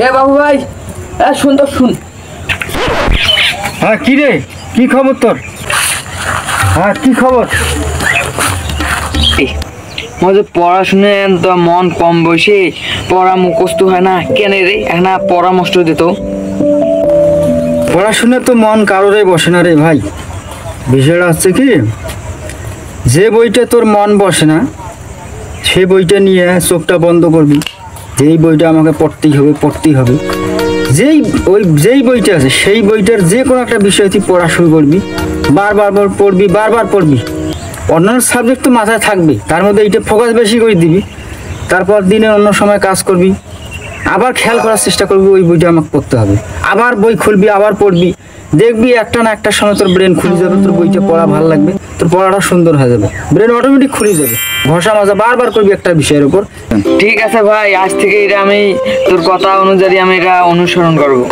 এ বাবু ভাই, শুন তো শুন। হ্যাঁ কি রে, কি খবর তোর? হ্যাঁ কি খবর? মধ্যে পড়াশুনে তো মন কম বসে পড়া মুখস্থ হয় না কেন রে? একটা পরামর্শ দিত। পড়াশুনে তো মন কারোরই বসে না রে ভাই। বিষয়টা হচ্ছে কি, যে বইটা তোর মন বসে না সে বইটা নিয়ে চোখটা বন্ধ করবি, যেই বইটা আমাকে পড়তেই হবে। যেই বইটা আছে সেই বইটার যে কোনো একটা বিষয় তুই পড়া শুরু করবি, বারবার পড়বি। অন্যান্য সাবজেক্ট তো মাথায় থাকবে, তার মধ্যে এইটা ফোকাস বেশি করে দিবি। তারপর দিনে অন্য সময় কাজ করবি, আবার খেয়াল করার চেষ্টা করবি ওই বইটা আমাকে পড়তে হবে। আবার বই খুলবি, আবার পড়বি, দেখবি একটা না একটা সময় তোর ব্রেন খুলে যাবে, তোর বইটা পড়া ভালো লাগবে, তোর পড়াটা সুন্দর হয়ে যাবে, ব্রেন অটোমেটিক খুলে যাবে। ঘষা মাজা বারবার করবি একটা বিষয়ের উপর। ঠিক আছে ভাই, আজ থেকে এটা আমি তোর কথা অনুযায়ী আমি এটা অনুসরণ করবো।